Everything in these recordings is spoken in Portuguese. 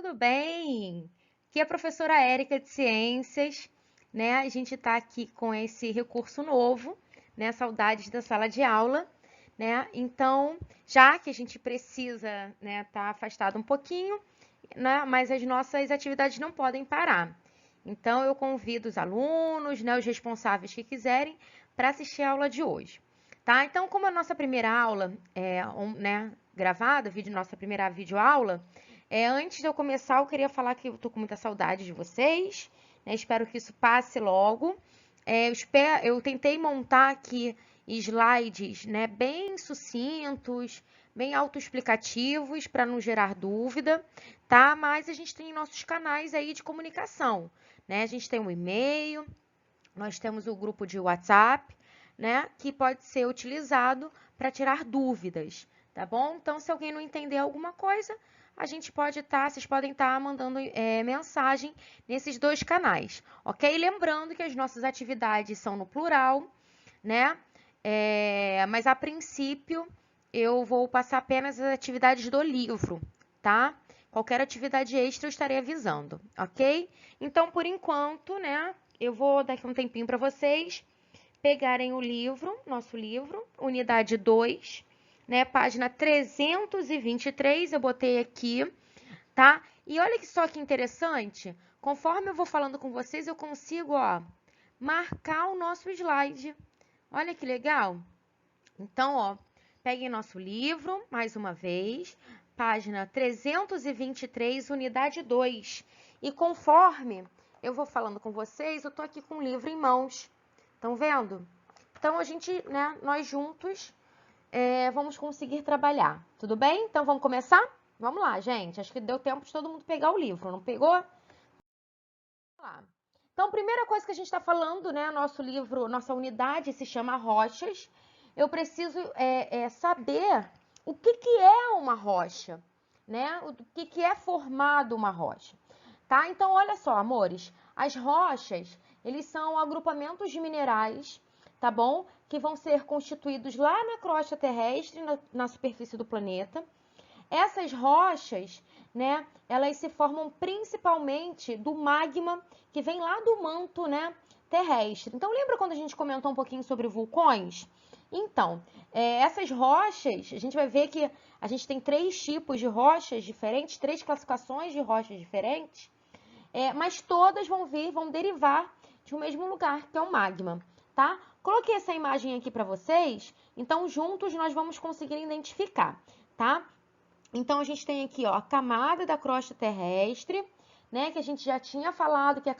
tudo bem? Aqui é a professora Érica de Ciências, né? A gente está aqui com esse recurso novo, né? Saudades da sala de aula, né? Então, já que a gente precisa, né, tá afastado um pouquinho, né? Mas as nossas atividades não podem parar. Então, eu convido os alunos, né, os responsáveis que quiserem, para assistir a aula de hoje, tá? Então, como a nossa primeira aula é, né, gravada, nossa primeira videoaula, antes de eu começar, eu queria falar que eu tô com muita saudade de vocês, né? Espero que isso passe logo. Eu tentei montar aqui slides, né, bem sucintos, bem autoexplicativos, para não gerar dúvida, tá? Mas a gente tem nossos canais aí de comunicação, né? A gente tem um e-mail, nós temos o grupo de WhatsApp, né, que pode ser utilizado para tirar dúvidas, tá bom? Então, se alguém não entender alguma coisa, a gente pode vocês podem estar mandando mensagem nesses dois canais, ok? Lembrando que as nossas atividades são no plural, né? Mas a princípio eu vou passar apenas as atividades do livro, tá? Qualquer atividade extra eu estarei avisando, ok? Então, por enquanto, né, eu vou dar aqui um tempinho para vocês pegarem o livro, nosso livro, unidade 2, né, página 323, eu botei aqui, tá? E olha só que interessante, conforme eu vou falando com vocês, eu consigo, ó, marcar o nosso slide. Olha que legal. Então, ó, peguem nosso livro, mais uma vez, página 323, unidade 2. E conforme eu vou falando com vocês, eu tô aqui com o livro em mãos. Estão vendo? Então, a gente, né, nós juntos, vamos conseguir trabalhar. Tudo bem? Então, vamos começar? Vamos lá, gente. Acho que deu tempo de todo mundo pegar o livro, não pegou? Vamos lá. Então, primeira coisa que a gente está falando, né, nosso livro, nossa unidade se chama Rochas. Eu preciso saber o que é uma rocha, né? O que é formado uma rocha, tá? Então, olha só, amores, as rochas, eles são agrupamentos de minerais, tá bom? Que vão ser constituídos lá na crosta terrestre, na superfície do planeta. Essas rochas, né, elas se formam principalmente do magma que vem lá do manto, né, terrestre. Então, lembra quando a gente comentou um pouquinho sobre vulcões? Então, essas rochas, a gente vai ver que a gente tem três tipos de rochas diferentes, três classificações de rochas diferentes, mas todas vão derivar de um mesmo lugar, que é o magma, tá? Coloquei essa imagem aqui para vocês, então juntos nós vamos conseguir identificar, tá? Então, a gente tem aqui, ó, a camada da crosta terrestre, né? Que a gente já tinha falado que é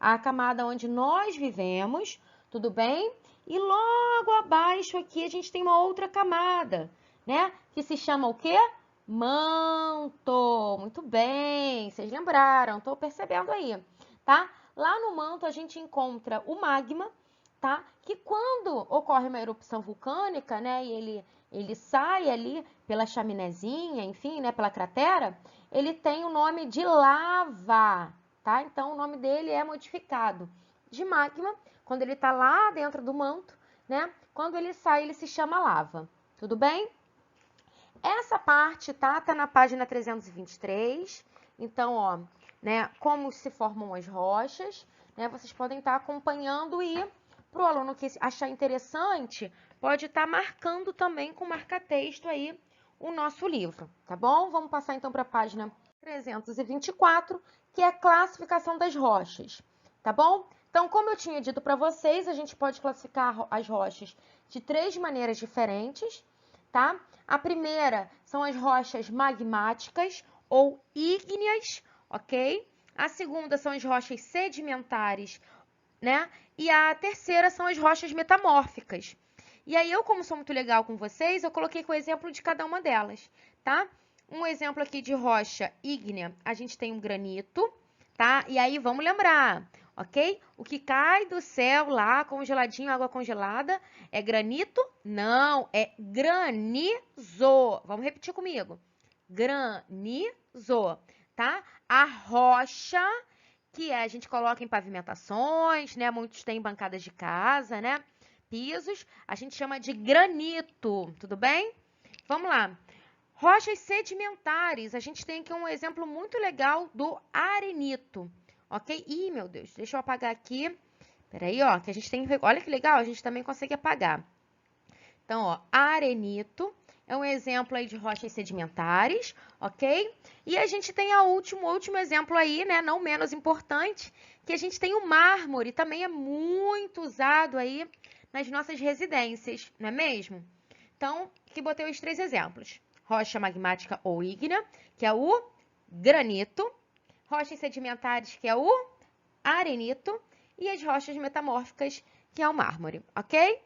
a camada onde nós vivemos, tudo bem? E logo abaixo aqui a gente tem uma outra camada, né? Que se chama o quê? Manto. Muito bem, vocês lembraram, tô percebendo aí, tá? Lá no manto a gente encontra o magma, tá? Que quando ocorre uma erupção vulcânica, né, e ele sai ali pela chaminézinha, enfim, né, pela cratera, ele tem o nome de lava, tá? Então, o nome dele é modificado de magma, quando ele tá lá dentro do manto, né? Quando ele sai, ele se chama lava, tudo bem? Essa parte, tá na página 323, então, ó, né, como se formam as rochas, né, vocês podem estar acompanhando e para o aluno que achar interessante, pode estar marcando também com marca-texto aí o nosso livro, tá bom? Vamos passar então para a página 324, que é a classificação das rochas, tá bom? Então, como eu tinha dito para vocês, a gente pode classificar as rochas de três maneiras diferentes, tá? A primeira são as rochas magmáticas ou ígneas, ok? A segunda são as rochas sedimentares, né? E a terceira são as rochas metamórficas. E aí, eu, como sou muito legal com vocês, eu coloquei com o exemplo de cada uma delas, tá? Um exemplo aqui de rocha ígnea, a gente tem um granito, tá? E aí, vamos lembrar, ok? O que cai do céu lá, congeladinho, água congelada, é granito? Não, é granizo. Vamos repetir comigo. Granizo, tá? A rocha que a gente coloca em pavimentações, né? Muitos têm bancadas de casa, né? Pisos, a gente chama de granito, tudo bem? Vamos lá. Rochas sedimentares, a gente tem aqui um exemplo muito legal do arenito, ok? Ih, meu Deus, deixa eu apagar aqui. Peraí, ó, que a gente tem... Olha que legal, a gente também consegue apagar. Então, ó, arenito é um exemplo aí de rochas sedimentares, ok? E a gente tem o último exemplo aí, né, não menos importante, que a gente tem o mármore, também é muito usado aí nas nossas residências, não é mesmo? Então, aqui botei os 3 exemplos. Rocha magmática ou ígnea, que é o granito. Rochas sedimentares, que é o arenito. E as rochas metamórficas, que é o mármore, ok?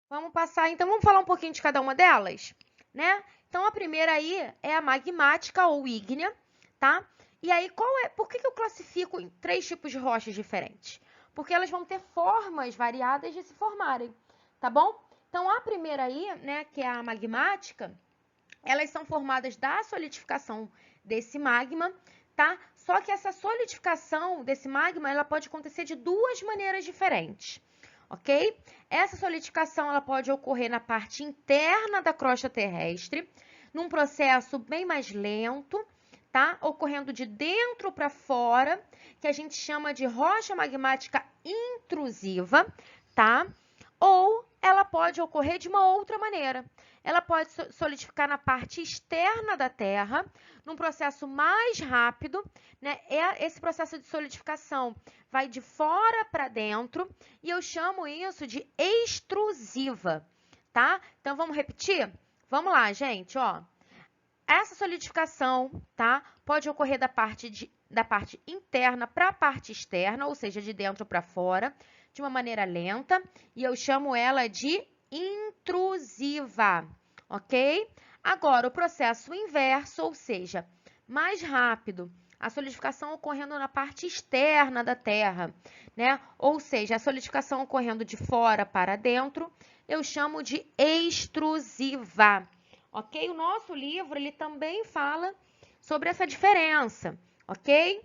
Vamos passar, então, vamos falar um pouquinho de cada uma delas, né? Então, a primeira aí é a magmática ou ígnea, tá? E aí, por que eu classifico em 3 tipos de rochas diferentes? Porque elas vão ter formas variadas de se formarem, tá bom? Então, a primeira aí, né, que é a magmática, elas são formadas da solidificação desse magma, tá? Só que essa solidificação desse magma, ela pode acontecer de 2 maneiras diferentes, ok? Essa solidificação, ela pode ocorrer na parte interna da crosta terrestre, num processo bem mais lento, tá? Ocorrendo de dentro para fora, que a gente chama de rocha magmática intrusiva, tá? Ou ela pode ocorrer de uma outra maneira. Ela pode solidificar na parte externa da Terra, num processo mais rápido, né? Esse processo de solidificação vai de fora para dentro e eu chamo isso de extrusiva, tá? Então, vamos repetir? Vamos lá, gente, ó. Essa solidificação, tá? Pode ocorrer da parte interna para a parte externa, ou seja, de dentro para fora, de uma maneira lenta, e eu chamo ela de intrusiva, ok? Agora, o processo inverso, ou seja, mais rápido, a solidificação ocorrendo na parte externa da Terra, né? Ou seja, a solidificação ocorrendo de fora para dentro, eu chamo de extrusiva, ok? O nosso livro, ele também fala sobre essa diferença, ok?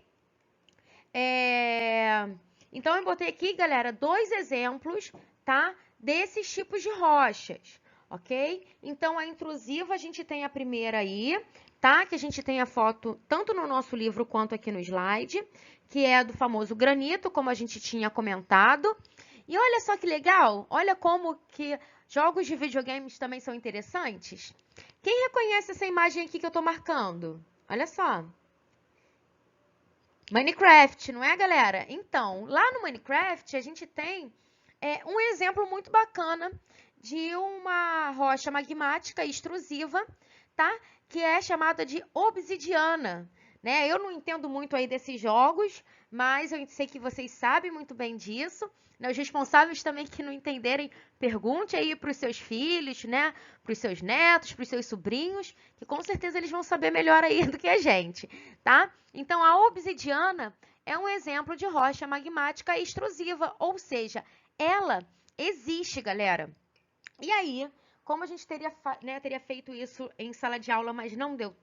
Então, eu botei aqui, galera, 2 exemplos, tá? Desses tipos de rochas, ok? Então, a intrusiva, a gente tem a primeira aí, tá? Que a gente tem a foto tanto no nosso livro quanto aqui no slide, que é do famoso granito, como a gente tinha comentado. E olha só que legal, olha como que jogos de videogames também são interessantes. Quem reconhece essa imagem aqui que eu tô marcando? Olha só. Minecraft, não é, galera? Então, lá no Minecraft, a gente tem um exemplo muito bacana de uma rocha magmática extrusiva, tá? Que é chamada de obsidiana, né? Eu não entendo muito aí desses jogos, mas eu sei que vocês sabem muito bem disso. Os responsáveis também que não entenderem, pergunte aí para os seus filhos, né? Para os seus netos, para os seus sobrinhos, que com certeza eles vão saber melhor aí do que a gente, tá? Então, a obsidiana é um exemplo de rocha magmática extrusiva, ou seja, ela existe, galera. E aí, como a gente teria feito isso em sala de aula, mas não deu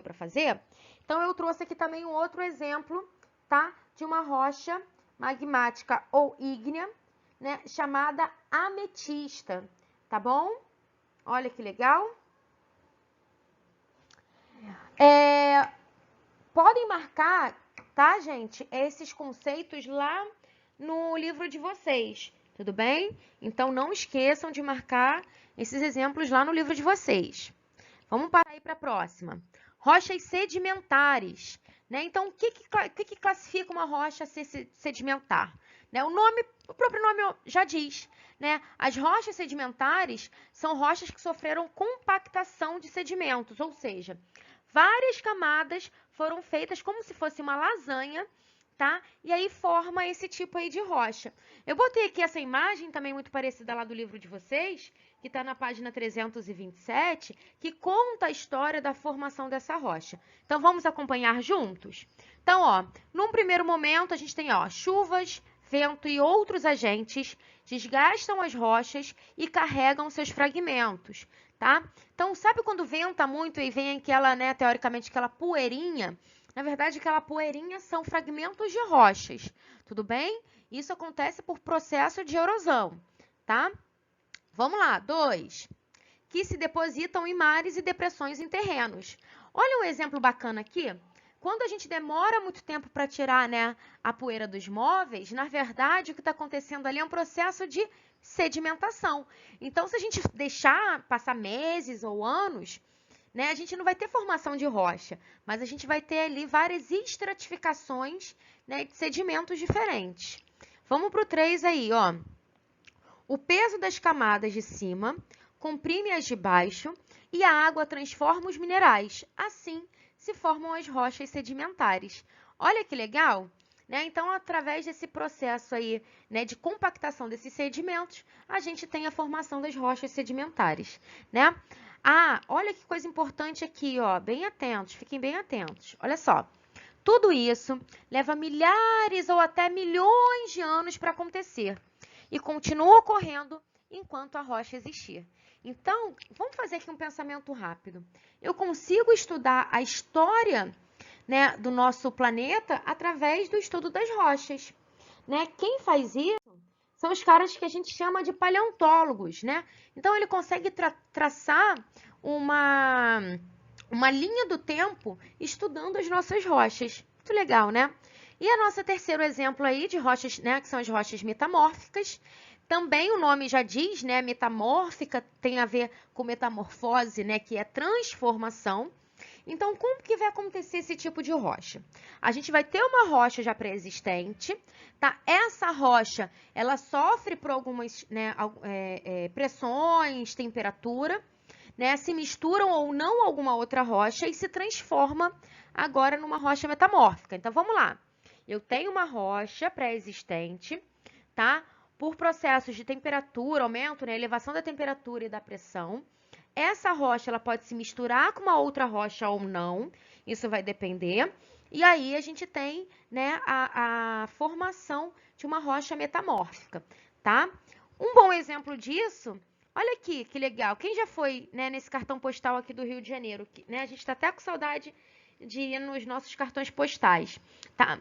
para fazer, então eu trouxe aqui também um outro exemplo, tá? De uma rocha magmática ou ígnea, né? Chamada ametista, tá bom? Olha que legal. Podem marcar, tá, gente, esses conceitos lá no livro de vocês, tudo bem? Então, não esqueçam de marcar esses exemplos lá no livro de vocês. Vamos parar aí para a próxima. Rochas sedimentares, né? Então, o que classifica uma rocha sedimentar? Né? O próprio nome já diz, né? As rochas sedimentares são rochas que sofreram compactação de sedimentos, ou seja, várias camadas foram feitas como se fosse uma lasanha, tá? E aí forma esse tipo aí de rocha. Eu botei aqui essa imagem também muito parecida lá do livro de vocês, que está na página 327, que conta a história da formação dessa rocha. Então, vamos acompanhar juntos? Então, ó, num primeiro momento, a gente tem, ó, chuvas, vento e outros agentes desgastam as rochas e carregam seus fragmentos, tá? Então, sabe quando venta muito e vem aquela, né, teoricamente, aquela poeirinha? Na verdade, aquela poeirinha são fragmentos de rochas, tudo bem? Isso acontece por processo de erosão, tá? Vamos lá, 2. que se depositam em mares e depressões em terrenos. Olha um exemplo bacana aqui. Quando a gente demora muito tempo para tirar, né, a poeira dos móveis, na verdade, o que está acontecendo ali é um processo de sedimentação. Então, se a gente deixar passar meses ou anos, né, a gente não vai ter formação de rocha, mas a gente vai ter ali várias estratificações, né, de sedimentos diferentes. Vamos para o 3 aí, ó. O peso das camadas de cima comprime as de baixo e a água transforma os minerais. Assim, se formam as rochas sedimentares. Olha que legal, né? Então, através desse processo aí, né, de compactação desses sedimentos, a gente tem a formação das rochas sedimentares, né? Ah, olha que coisa importante aqui, ó, bem atentos, fiquem bem atentos. Olha só, tudo isso leva milhares ou até milhões de anos para acontecer e continua ocorrendo enquanto a rocha existir. Então, vamos fazer aqui um pensamento rápido. Eu consigo estudar a história, né, do nosso planeta através do estudo das rochas, né? Quem faz isso são os caras que a gente chama de paleontólogos, né? Então, ele consegue traçar uma linha do tempo estudando as nossas rochas. Muito legal, né? E a nossa terceiro exemplo aí de rochas, né, que são as rochas metamórficas. Também o nome já diz, né, metamórfica tem a ver com metamorfose, né, que é transformação. Então, como que vai acontecer esse tipo de rocha? A gente vai ter uma rocha já pré-existente, tá? Essa rocha, ela sofre por algumas, né, pressões, temperatura, né? Se misturam ou não alguma outra rocha e se transforma agora numa rocha metamórfica. Então, vamos lá. Eu tenho uma rocha pré-existente, tá? Por processos de temperatura, aumento, né, elevação da temperatura e da pressão. Essa rocha ela pode se misturar com uma outra rocha ou não, isso vai depender. E aí a gente tem, né, a formação de uma rocha metamórfica, tá? Um bom exemplo disso, olha aqui que legal. Quem já foi, né, nesse cartão postal aqui do Rio de Janeiro? Né, a gente está até com saudade de ir nos nossos cartões postais, tá?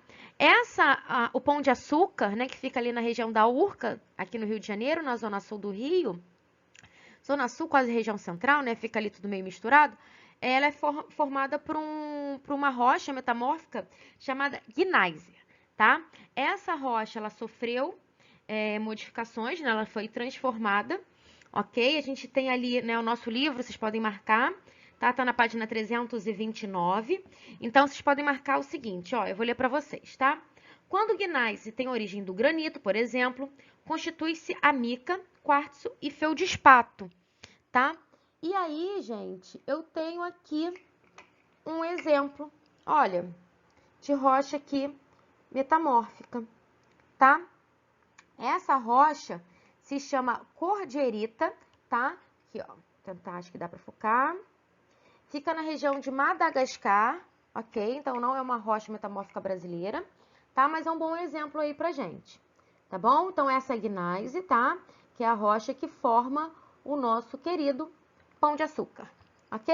O Pão de Açúcar, né, que fica ali na região da Urca, aqui no Rio de Janeiro, na zona sul do Rio, zona sul, quase região central, né, fica ali tudo meio misturado, ela é formada por uma rocha metamórfica chamada gneise, tá? Essa rocha, ela sofreu modificações, né, ela foi transformada, ok? A gente tem ali, né, o nosso livro, vocês podem marcar, tá? Tá na página 329. Então, vocês podem marcar o seguinte, ó, eu vou ler para vocês, tá? Quando o gneiss tem origem do granito, por exemplo, constitui-se a mica, quartzo e feldespato, tá? E aí, gente, eu tenho aqui um exemplo, olha, de rocha aqui metamórfica, tá? Essa rocha se chama cordierita, tá? Aqui, ó, tentar, acho que dá para focar. Fica na região de Madagascar, ok? Então, não é uma rocha metamórfica brasileira, tá? Mas é um bom exemplo aí pra gente, tá bom? Então, essa é a gneise, tá? Que é a rocha que forma o nosso querido Pão de Açúcar, ok?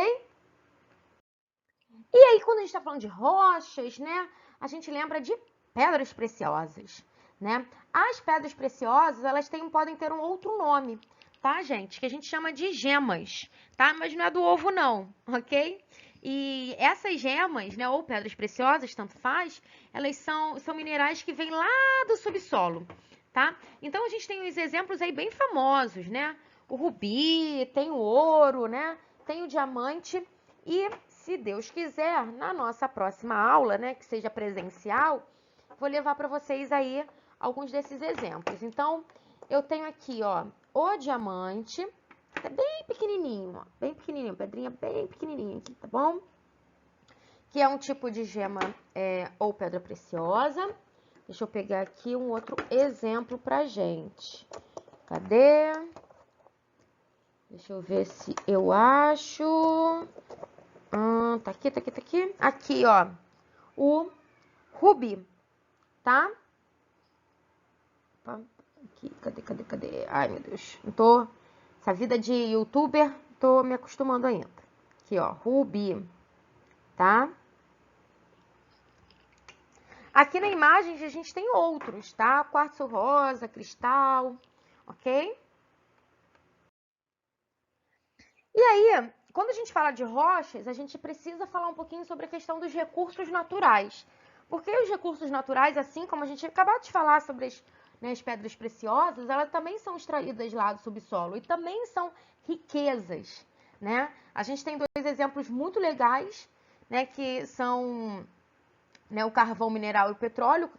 E aí, quando a gente tá falando de rochas, né? A gente lembra de pedras preciosas, né? As pedras preciosas, elas podem ter um outro nome, tá, gente? Que a gente chama de gemas, tá? Mas não é do ovo, não, ok? E essas gemas, né, ou pedras preciosas, tanto faz, elas são minerais que vêm lá do subsolo, tá? Então, a gente tem uns exemplos aí bem famosos, né? O rubi, tem o ouro, né? Tem o diamante e, se Deus quiser, na nossa próxima aula, né, que seja presencial, vou levar para vocês aí alguns desses exemplos. Então, eu tenho aqui, ó, o diamante, é bem pequenininho, ó, bem pequenininho, pedrinha bem pequenininha aqui, tá bom? Que é um tipo de gema ou pedra preciosa. Deixa eu pegar aqui um outro exemplo pra gente. Cadê? Deixa eu ver se eu acho. Tá aqui, tá aqui, tá aqui. Aqui, ó, o rubi, tá? Aqui, cadê? Ai, meu Deus, não tô... Essa vida de youtuber, tô me acostumando ainda. Aqui, ó, rubi, tá? Aqui na imagem a gente tem outros, tá? Quartzo rosa, cristal, ok? E aí, quando a gente fala de rochas, a gente precisa falar um pouquinho sobre a questão dos recursos naturais. Porque os recursos naturais, assim como a gente acabou de falar sobre as pedras preciosas, elas também são extraídas lá do subsolo e também são riquezas, né? A gente tem dois exemplos muito legais, né, que são, né, o carvão mineral e o petróleo,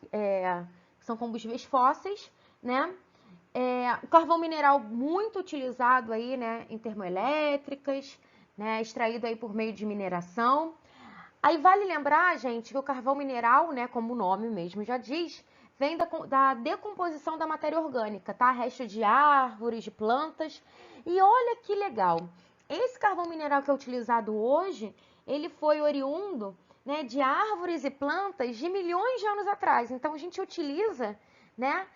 que são combustíveis fósseis, né? O carvão mineral muito utilizado aí, né, em termoelétricas, né, extraído aí por meio de mineração. Aí vale lembrar, gente, que o carvão mineral, né, como o nome mesmo já diz, vem da decomposição da matéria orgânica, tá? Resto de árvores, de plantas. E olha que legal, esse carvão mineral que é utilizado hoje, ele foi oriundo, né, de árvores e plantas de milhões de anos atrás. Então a gente utiliza, né,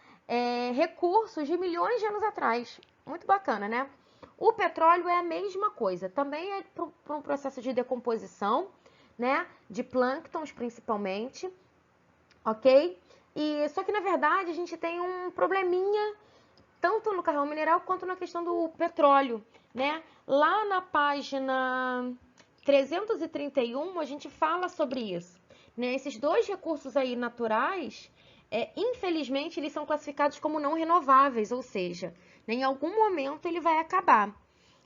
recursos de milhões de anos atrás. Muito bacana, né? O petróleo é a mesma coisa, também é para um processo de decomposição, né, de plânctons principalmente, ok? E só que na verdade a gente tem um probleminha tanto no carvão mineral quanto na questão do petróleo, né? Lá na página 331 a gente fala sobre isso, né? Esses dois recursos aí naturais, infelizmente, eles são classificados como não renováveis, ou seja, em algum momento ele vai acabar.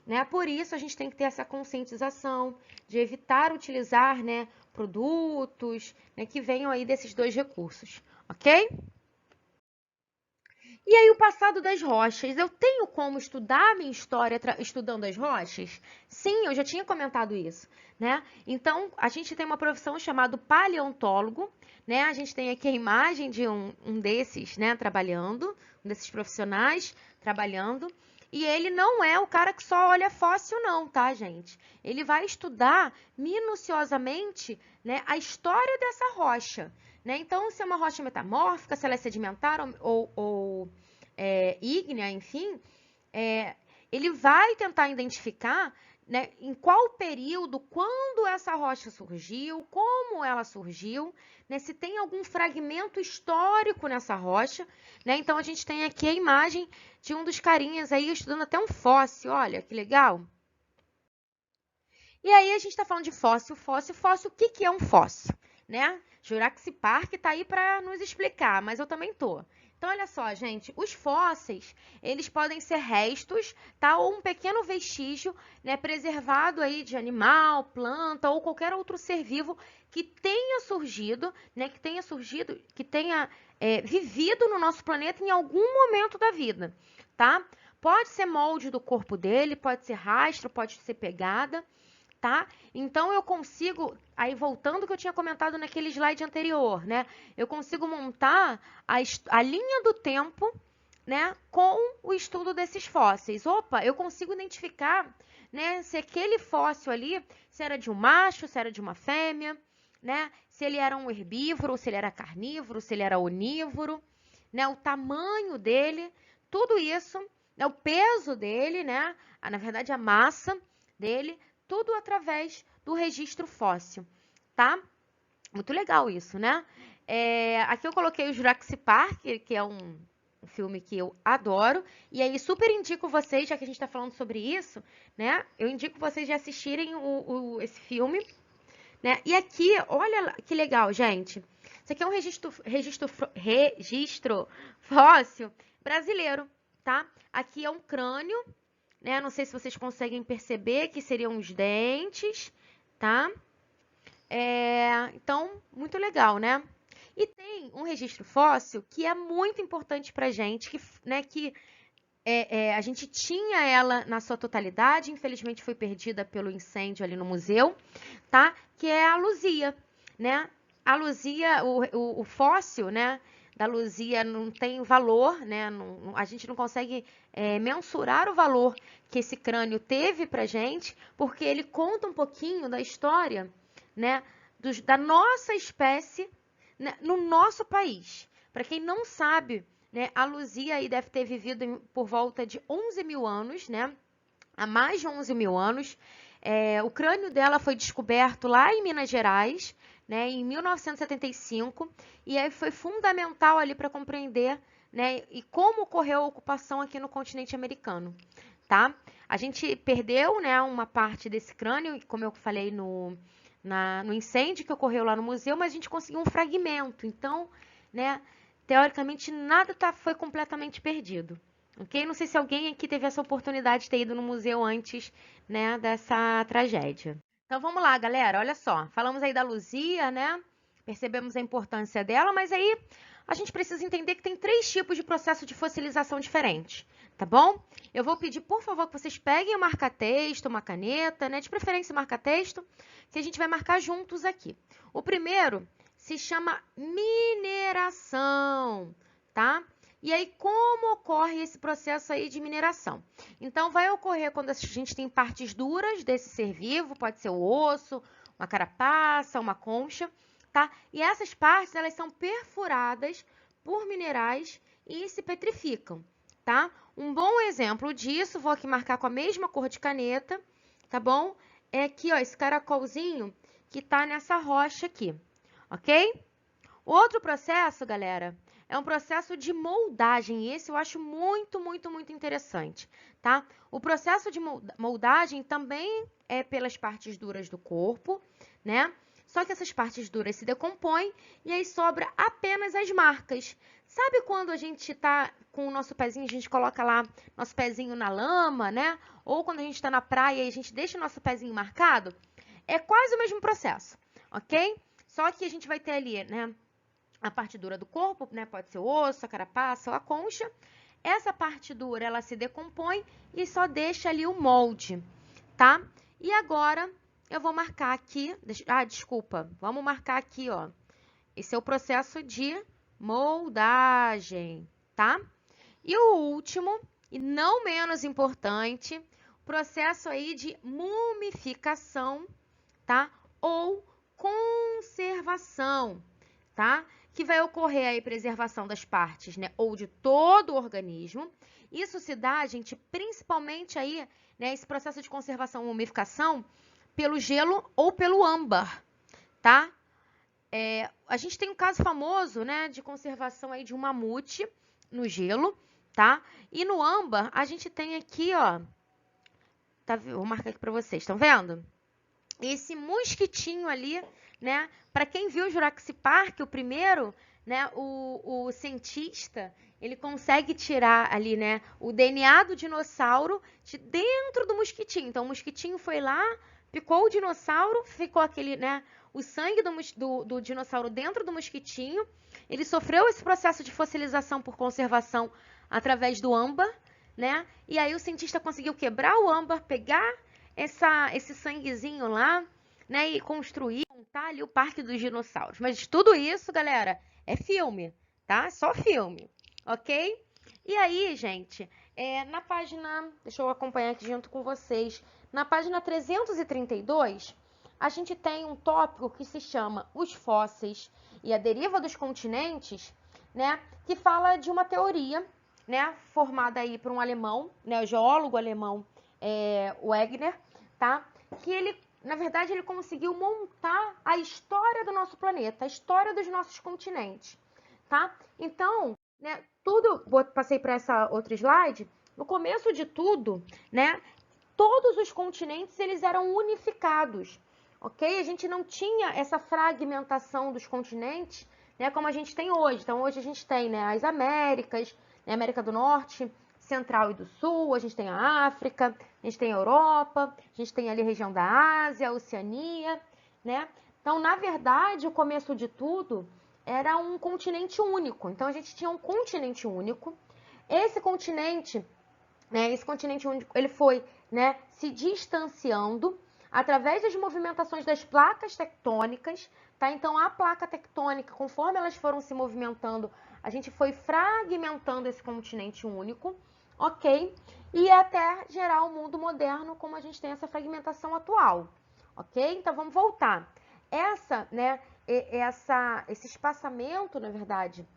Né? Por isso, a gente tem que ter essa conscientização de evitar utilizar, né, produtos, né, que venham aí desses dois recursos, ok? E aí, o passado das rochas. Eu tenho como estudar a minha história estudando as rochas? Sim, eu já tinha comentado isso, né? Então, a gente tem uma profissão chamada paleontólogo, né? A gente tem aqui a imagem de um desses, né, trabalhando, um desses profissionais trabalhando. E ele não é o cara que só olha fóssil, não, tá, gente? Ele vai estudar minuciosamente, né, a história dessa rocha, né? Então, se é uma rocha metamórfica, se ela é sedimentar ou ígnea, enfim, ele vai tentar identificar, né, em qual período, quando essa rocha surgiu, como ela surgiu, né, se tem algum fragmento histórico nessa rocha, né? Então a gente tem aqui a imagem de um dos carinhas aí estudando até um fóssil, olha que legal. E aí a gente está falando de fóssil, o que é um fóssil, né? Jurassic Park está aí para nos explicar, mas eu também tô. Então, olha só, gente, os fósseis, eles podem ser restos, tá? Ou um pequeno vestígio, né, preservado aí de animal, planta ou qualquer outro ser vivo que tenha surgido, né, que tenha vivido no nosso planeta em algum momento da vida, tá? Pode ser molde do corpo dele, pode ser rastro, pode ser pegada, tá? Então eu consigo, aí voltando ao que eu tinha comentado naquele slide anterior, né? Eu consigo montar a linha do tempo, né, com o estudo desses fósseis. Opa, eu consigo identificar, né, se aquele fóssil ali, se era de um macho, se era de uma fêmea, né? Se ele era um herbívoro, se ele era carnívoro, se ele era onívoro, né? O tamanho dele, tudo isso, né, o peso dele, né? Na verdade, a massa dele, tudo através do registro fóssil, tá? Muito legal isso, né? Aqui eu coloquei o Jurassic Park, que é um filme que eu adoro, e aí super indico vocês, já que a gente está falando sobre isso, né? Eu indico vocês de assistirem esse filme, né? E aqui, olha que legal, gente. Isso aqui é um registro fóssil brasileiro, tá? Aqui é um crânio, né? Não sei se vocês conseguem perceber que seriam os dentes, tá? Então, muito legal, né? E tem um registro fóssil que é muito importante pra gente, que a gente tinha ela na sua totalidade, infelizmente foi perdida pelo incêndio ali no museu, tá? Que é a luzia, né? A luzia, o fóssil, né, da luzia não tem valor, né? A gente não consegue mensurar o valor que esse crânio teve pra gente, porque ele conta um pouquinho da história, né, da nossa espécie, né, no nosso país. Para quem não sabe, né, a Luzia aí deve ter vivido por volta de 11 mil anos, né? Há mais de 11 mil anos. O crânio dela foi descoberto lá em Minas Gerais, né, em 1975, e aí foi fundamental ali para compreender, né, e como ocorreu a ocupação aqui no continente americano, tá? A gente perdeu, né, uma parte desse crânio, como eu falei no incêndio que ocorreu lá no museu, mas a gente conseguiu um fragmento. Então, né, teoricamente, nada foi completamente perdido. Ok? Não sei se alguém aqui teve essa oportunidade de ter ido no museu antes, né, dessa tragédia. Então, vamos lá, galera. Olha só. Falamos aí da Luzia, né? Percebemos a importância dela, mas aí a gente precisa entender que tem 3 tipos de processo de fossilização diferentes, tá bom? Eu vou pedir, por favor, que vocês peguem o marca-texto, uma caneta, né? De preferência, marca-texto, que a gente vai marcar juntos aqui. O primeiro se chama mineração, tá? E aí, como ocorre esse processo aí de mineração? Então, vai ocorrer quando a gente tem partes duras desse ser vivo, pode ser o osso, uma carapaça, uma concha, tá? E essas partes, elas são perfuradas por minerais e se petrificam, tá? Um bom exemplo disso, vou aqui marcar com a mesma cor de caneta, tá bom? É aqui, ó, esse caracolzinho que tá nessa rocha aqui, ok? O outro processo, galera, é um processo de moldagem, e esse eu acho muito, muito, muito interessante, tá? O processo de moldagem também é pelas partes duras do corpo, né? Só que essas partes duras se decompõem e aí sobra apenas as marcas. Sabe quando a gente tá com o nosso pezinho, a gente coloca lá nosso pezinho na lama, né? Ou quando a gente está na praia e a gente deixa o nosso pezinho marcado? É quase o mesmo processo, ok? Só que a gente vai ter ali, né, a parte dura do corpo, né? Pode ser o osso, a carapaça ou a concha. Essa parte dura, ela se decompõe e só deixa ali o molde, tá? E agora eu vou marcar aqui, desculpa, vamos marcar aqui, ó. Esse é o processo de moldagem, tá? E o último, e não menos importante, processo aí de mumificação, tá? Ou conservação, tá? Que vai ocorrer aí preservação das partes, né? Ou de todo o organismo. Isso se dá, gente, principalmente aí, né? Esse processo de conservação, mumificação, pelo gelo ou pelo âmbar, tá? A gente tem um caso famoso, né, de conservação aí de um mamute no gelo, tá? E no âmbar, a gente tem aqui, ó, tá, vou marcar aqui para vocês, estão vendo? Esse mosquitinho ali, né? Para quem viu o Jurassic Park, o primeiro, né, o cientista, ele consegue tirar ali, né, o DNA do dinossauro de dentro do mosquitinho. Então, o mosquitinho foi lá, picou o dinossauro, ficou aquele, né, o sangue do dinossauro dentro do mosquitinho. Ele sofreu esse processo de fossilização por conservação através do âmbar, né? E aí o cientista conseguiu quebrar o âmbar, pegar esse sanguezinho lá, né, e construir, montar ali o Parque dos Dinossauros. Mas tudo isso, galera, é filme, tá? Só filme, ok? E aí, gente, na página, deixa eu acompanhar aqui junto com vocês, na página 332, a gente tem um tópico que se chama Os Fósseis e a Deriva dos Continentes, né, que fala de uma teoria, né, formada aí por um alemão, né, o geólogo alemão Wegener, tá? Que ele, na verdade, ele conseguiu montar a história do nosso planeta, a história dos nossos continentes, tá? Então, né, passei para essa outra slide, no começo de tudo, né, todos os continentes eles eram unificados, ok? A gente não tinha essa fragmentação dos continentes, né, como a gente tem hoje. Então, hoje a gente tem, né, as Américas, né, América do Norte, Central e do Sul, a gente tem a África, a gente tem a Europa, a gente tem ali a região da Ásia, a Oceania, né? Então, na verdade, o começo de tudo era um continente único. Então, a gente tinha um continente único. Esse continente único, ele foi, né, se distanciando através das movimentações das placas tectônicas, tá? Então, a placa tectônica, conforme elas foram se movimentando, a gente foi fragmentando esse continente único, ok? E até gerar o mundo moderno, como a gente tem essa fragmentação atual, ok? Então, vamos voltar. Esse espaçamento, na verdade,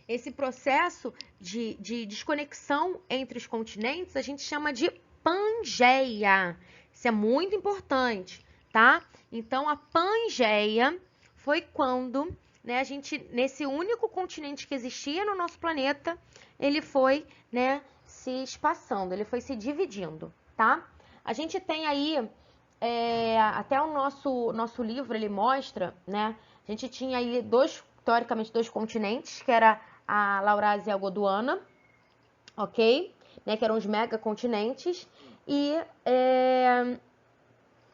esse processo de desconexão entre os continentes, a gente chama de Pangeia. Isso é muito importante, tá? Então, a Pangeia foi quando, né, a gente, nesse único continente que existia no nosso planeta, ele foi, né, se espaçando, ele foi se dividindo, tá? A gente tem aí, até o nosso livro, ele mostra, né? A gente tinha aí teoricamente, dois continentes, que era a Laurásia e a Gondwana, ok? Né, que eram os megacontinentes. E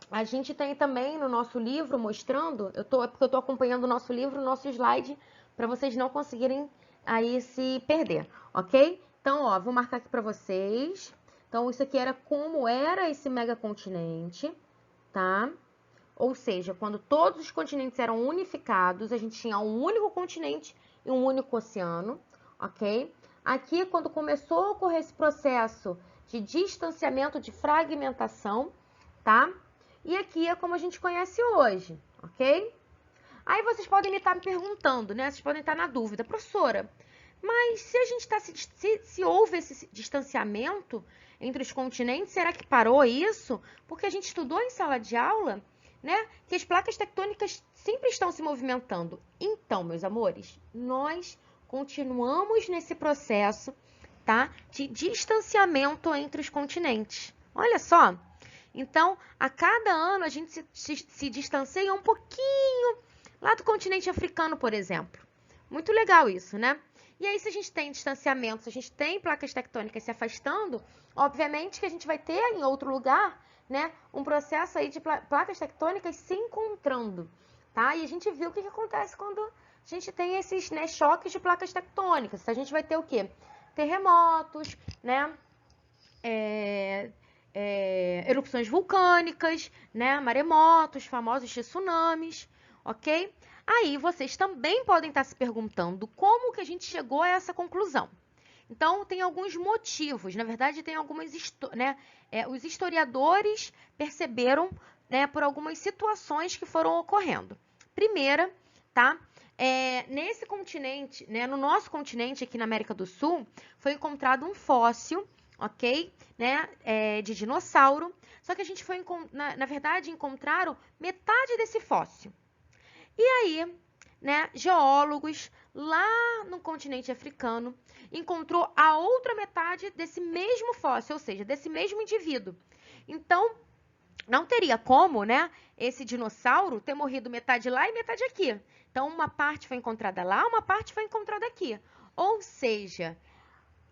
a gente tem também no nosso livro mostrando, porque eu tô acompanhando o nosso livro, o nosso slide, para vocês não conseguirem aí se perder, ok? Então, ó, vou marcar aqui para vocês. Então, isso aqui era como era esse megacontinente, tá? Ou seja, quando todos os continentes eram unificados, a gente tinha um único continente e um único oceano, ok? Aqui, quando começou a ocorrer esse processo de distanciamento, de fragmentação, tá? E aqui é como a gente conhece hoje, ok? Aí vocês podem estar me perguntando, né? Vocês podem estar na dúvida, professora, mas se a gente está se houve esse distanciamento entre os continentes, será que parou isso? Porque a gente estudou em sala de aula, né, que as placas tectônicas sempre estão se movimentando. Então, meus amores, nós continuamos nesse processo, tá, de distanciamento entre os continentes. Olha só. Então, a cada ano a gente se distancia um pouquinho lá do continente africano, por exemplo. Muito legal isso, né? E aí, se a gente tem distanciamento, se a gente tem placas tectônicas se afastando, obviamente que a gente vai ter em outro lugar, né, um processo aí de placas tectônicas se encontrando, tá? E a gente viu o que acontece quando a gente tem esses, né, choques de placas tectônicas. A gente vai ter o quê? Terremotos, né? Erupções vulcânicas, né? Maremotos, famosos tsunamis, ok? Aí vocês também podem estar se perguntando como que a gente chegou a essa conclusão. Então, tem alguns motivos, na verdade, tem algumas, né? Os historiadores perceberam, né, por algumas situações que foram ocorrendo. Primeira, tá? Nesse continente, né, no nosso continente, aqui na América do Sul, foi encontrado um fóssil, ok? Né, de dinossauro. Só que a gente foi, na verdade, encontraram metade desse fóssil. E aí, né, geólogos lá no continente africano encontrou a outra metade desse mesmo fóssil, ou seja, desse mesmo indivíduo. Então, não teria como, né, esse dinossauro ter morrido metade lá e metade aqui. Então, uma parte foi encontrada lá, uma parte foi encontrada aqui. Ou seja,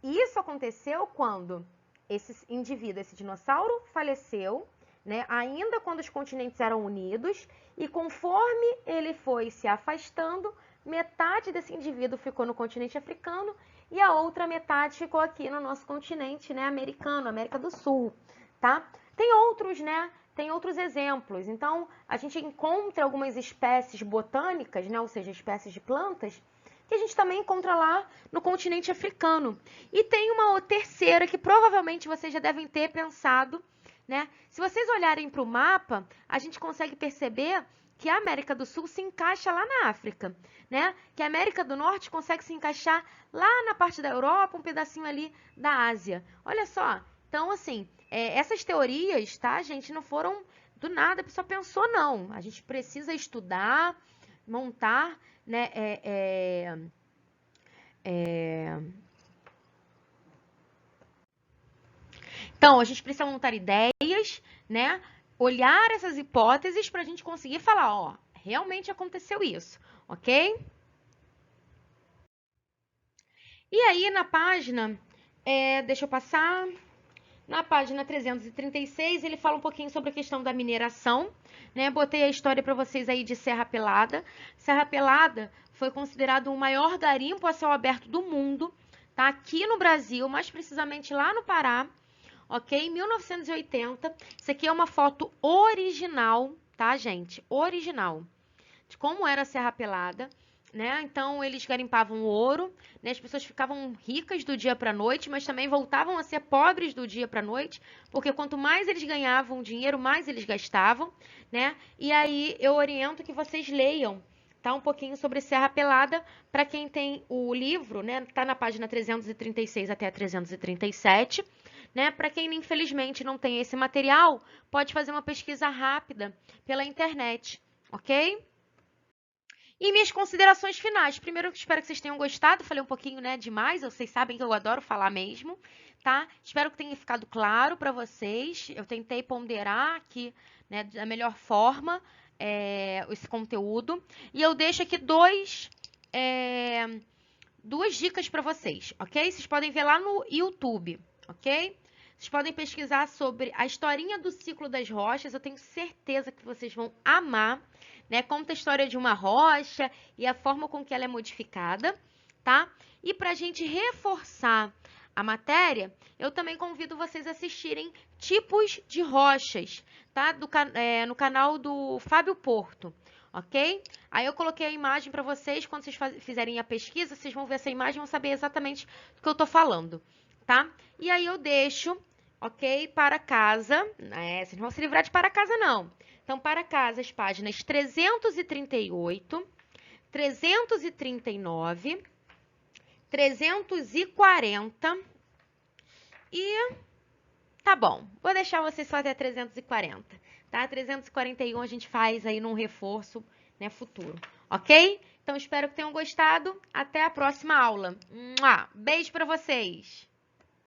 isso aconteceu quando esse indivíduo, esse dinossauro, faleceu, né, ainda quando os continentes eram unidos, e conforme ele foi se afastando, metade desse indivíduo ficou no continente africano e a outra metade ficou aqui no nosso continente, né, americano, América do Sul, tá? Tem outros, né? Tem outros exemplos. Então, a gente encontra algumas espécies botânicas, né, ou seja, espécies de plantas, que a gente também encontra lá no continente africano. E tem uma terceira que provavelmente vocês já devem ter pensado, né? Se vocês olharem para o mapa, a gente consegue perceber que a América do Sul se encaixa lá na África, né? Que a América do Norte consegue se encaixar lá na parte da Europa, um pedacinho ali da Ásia. Olha só. Então, assim, essas teorias, tá, gente, não foram do nada, a pessoa pensou, não. A gente precisa estudar, montar, né, Então, a gente precisa montar ideias, né? Olhar essas hipóteses para a gente conseguir falar, ó, realmente aconteceu isso, ok? E aí, na página, deixa eu passar, na página 336, ele fala um pouquinho sobre a questão da mineração, né? Botei a história para vocês aí de Serra Pelada. Serra Pelada foi considerado o maior garimpo a céu aberto do mundo, tá? Aqui no Brasil, mais precisamente lá no Pará, ok? Em 1980, isso aqui é uma foto original, tá, gente? Original, de como era a Serra Pelada, né? Então, eles garimpavam ouro, né? As pessoas ficavam ricas do dia para a noite, mas também voltavam a ser pobres do dia para a noite, porque quanto mais eles ganhavam dinheiro, mais eles gastavam, né? E aí, eu oriento que vocês leiam, tá? Um pouquinho sobre Serra Pelada, para quem tem o livro, né? Tá na página 336 até a 337, né? Para quem infelizmente não tem esse material, pode fazer uma pesquisa rápida pela internet, ok? E minhas considerações finais. Primeiro, eu espero que vocês tenham gostado. Falei um pouquinho, né, demais. Vocês sabem que eu adoro falar mesmo, tá? Espero que tenha ficado claro para vocês. Eu tentei ponderar aqui, né, da melhor forma esse conteúdo. E eu deixo aqui duas dicas para vocês, ok? Vocês podem ver lá no YouTube, ok? Vocês podem pesquisar sobre a historinha do ciclo das rochas. Eu tenho certeza que vocês vão amar, né? Conta a história de uma rocha e a forma com que ela é modificada, tá? E para a gente reforçar a matéria, eu também convido vocês a assistirem tipos de rochas, tá? No canal do Fábio Porto, ok? Aí eu coloquei a imagem para vocês. Quando vocês fizerem a pesquisa, vocês vão ver essa imagem e vão saber exatamente do que eu tô falando, tá? E aí eu deixo, ok? Para casa, vocês não vão se livrar de para casa, não. Então, para casa, as páginas 338, 339, 340 e tá bom. Vou deixar vocês só até 340, tá? 341 a gente faz aí num reforço, né, futuro, ok? Então, espero que tenham gostado. Até a próxima aula. Beijo para vocês!